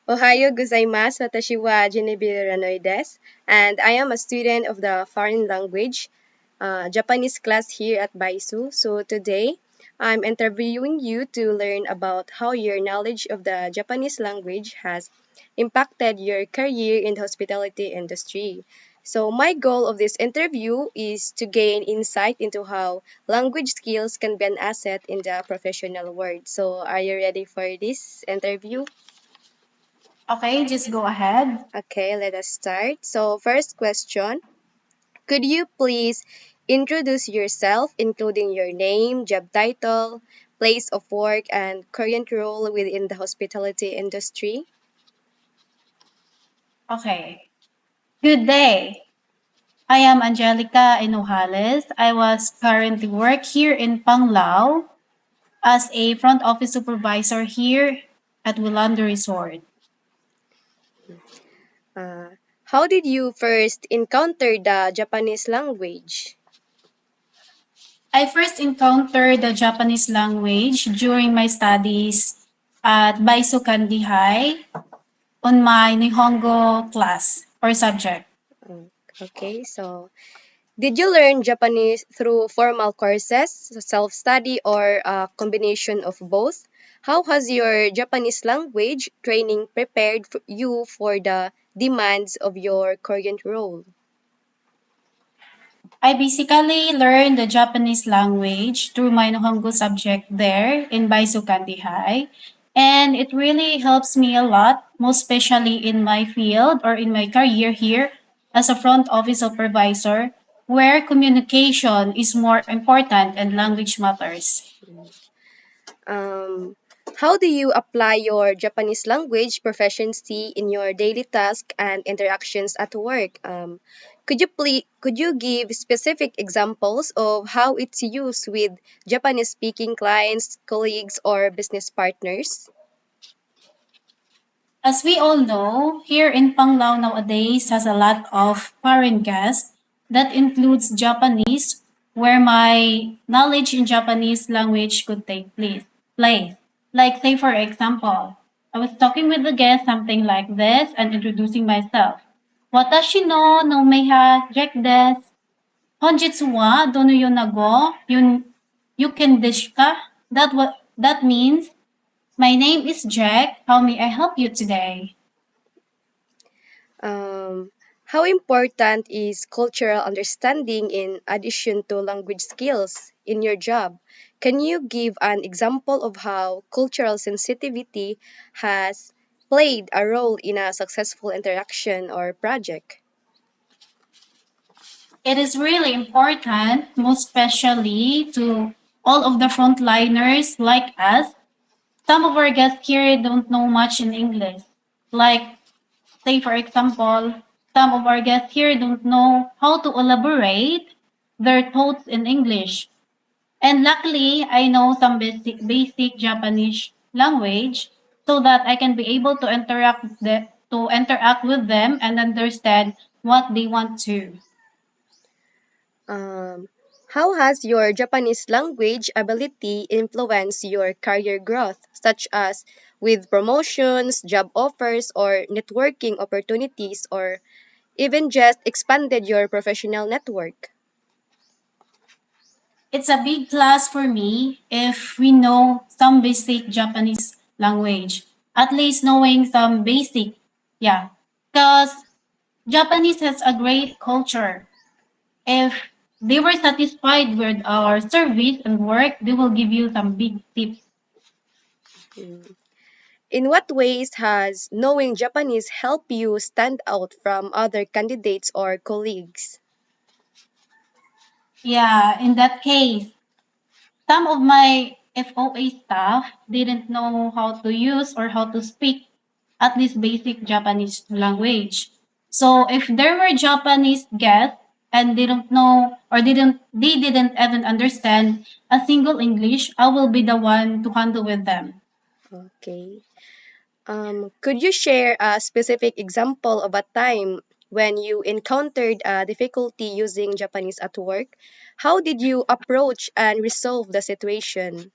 Ohayo gozaimasu. Watashi wa Genevieve Ranoy desu, and I am a student of the foreign language Japanese class here at Baisu. So today, I'm interviewing you to learn about how your knowledge of the Japanese language has impacted your career in the hospitality industry. So my goal of this interview is to gain insight into how language skills can be an asset in the professional world. So are you ready for this interview? Okay, just go ahead. Okay, let us start. So first question, could you please introduce yourself, including your name, job title, place of work, and current role within the hospitality industry? Okay. Good day. I am Angelica Enojales. I was currently work here in Panglao as a front office supervisor here at Wilander Resort. Uh, how did you first encounter the Japanese language? I first encountered the Japanese language during my studies at Baisukandi High on my Nihongo class or subject. Uh, okay, so did you learn Japanese through formal courses, self study, or a combination of both? How has your Japanese language training prepared you for the demands of your current role? I basically learned the Japanese language through my Nihongo subject there in Baisukandi High. And it really helps me a lot, most especially in my field or in my career here as a front office supervisor, where communication is more important and language matters. Um, how do you apply your Japanese language proficiency in your daily tasks and interactions at work? Could you give specific examples of how it's used with Japanese speaking clients, colleagues, or business partners? As we all know, here in Panglao nowadays has a lot of foreign guests that includes Japanese, where my knowledge in Japanese language could take place. Like say for example, I was talking with the guest something like this and introducing myself. Watashi no meha Jack desu. Honjitsu wa dono yo nago you can desu ka? That means my name is Jack. How may I help you today? How important is cultural understanding in addition to language skills in your job? Can you give an example of how cultural sensitivity has played a role in a successful interaction or project? It is really important, most especially to all of the frontliners like us. Some of our guests here don't know much in English. Like, say for example, some of our guests here don't know how to elaborate their thoughts in English. And luckily, I know some basic Japanese language so that I can be able to interact with them and understand what they want to. Um, how has your Japanese language ability influenced your career growth, such as with promotions, job offers, or networking opportunities, or even just expanded your professional network? It's a big plus for me if we know some basic Japanese language. At least knowing some basic, yeah. Because Japanese has a great culture. If they were satisfied with our service and work, they will give you some big tips. Mm. In what ways has knowing Japanese helped you stand out from other candidates or colleagues? Yeah, in that case, some of my FOA staff didn't know how to use or how to speak at least basic Japanese language. So if there were Japanese guests and they don't know or they didn't even understand a single English, I will be the one to handle with them. Okay. Could you share a specific example of a time when you encountered a difficulty using Japanese at work? How did you approach and resolve the situation?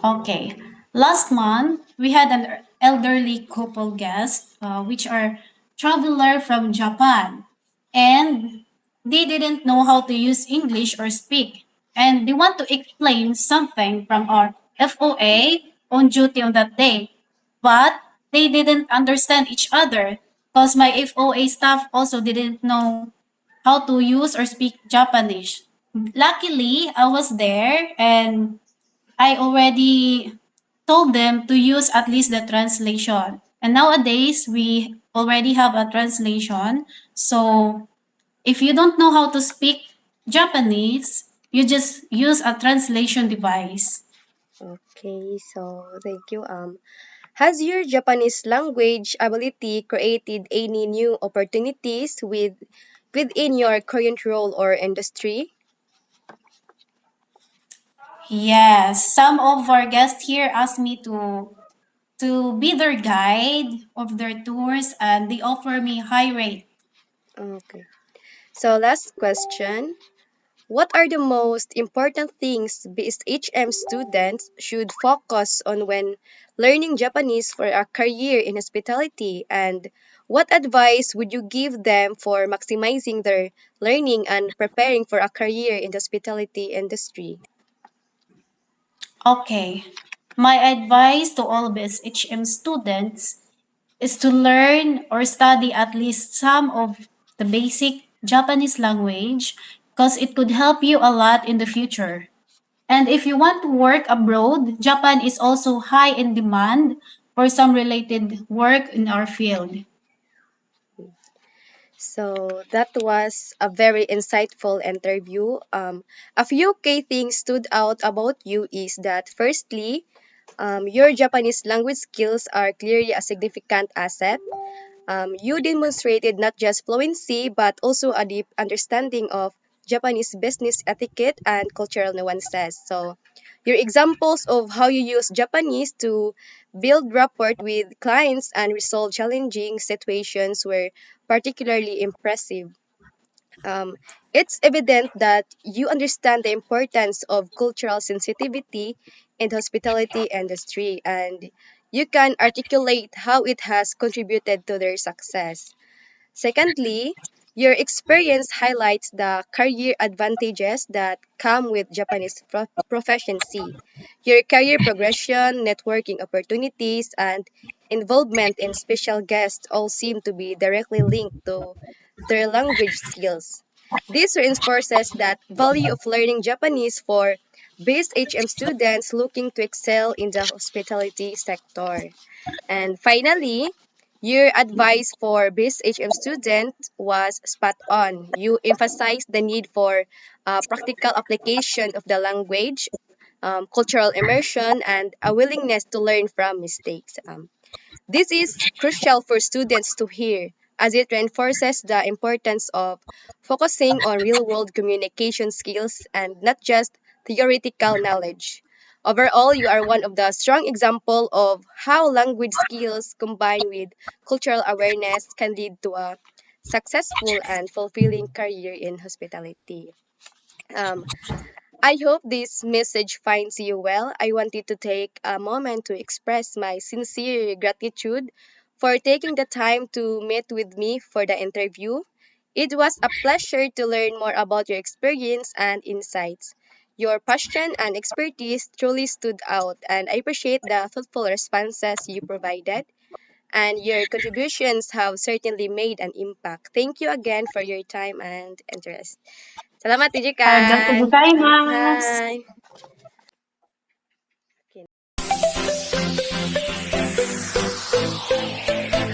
Okay. Last month, we had an elderly couple guest, which are traveler from Japan, and they didn't know how to use English or speak, and they want to explain something from our FOA on duty on that day, but they didn't understand each other because my FOA staff also didn't know how to use or speak Japanese. Luckily, I was there and I already told them to use at least the translation. And nowadays, we already have a translation. So if you don't know how to speak Japanese, you just use a translation device. Okay, so thank you. Has your Japanese language ability created any new opportunities within your current role or industry? Yes, some of our guests here asked me to be their guide of their tours and they offer me high rate. Okay. So last question. What are the most important things BSHM students should focus on when learning Japanese for a career in hospitality? And what advice would you give them for maximizing their learning and preparing for a career in the hospitality industry? Okay. My advice to all BSHM students is to learn or study at least some of the basic Japanese language because it could help you a lot in the future. And if you want to work abroad, Japan is also high in demand for some related work in our field. So that was a very insightful interview. A few key things stood out about you is that firstly, your Japanese language skills are clearly a significant asset. You demonstrated not just fluency but also a deep understanding of Japanese business etiquette and cultural nuances. So, your examples of how you use Japanese to build rapport with clients and resolve challenging situations were particularly impressive. Um, it's evident that you understand the importance of cultural sensitivity in the hospitality industry and you can articulate how it has contributed to their success. Secondly, your experience highlights the career advantages that come with Japanese proficiency. Your career progression, networking opportunities, and involvement in special guests all seem to be directly linked to their language skills. This reinforces that value of learning Japanese for base HM students looking to excel in the hospitality sector. And finally, your advice for BSHM students was spot on. You emphasized the need for practical application of the language, cultural immersion, and a willingness to learn from mistakes. This is crucial for students to hear as it reinforces the importance of focusing on real world communication skills and not just theoretical knowledge. Overall, you are one of the strong example of how language skills combined with cultural awareness can lead to a successful and fulfilling career in hospitality. Um, I hope this message finds you well. I wanted to take a moment to express my sincere gratitude for taking the time to meet with me for the interview. It was a pleasure to learn more about your experience and insights. Your passion and expertise truly stood out, and I appreciate the thoughtful responses you provided. And your contributions have certainly made an impact. Thank you again for your time and interest. Salamat, Teacher Arigato Kai. gozaimasu. Hi.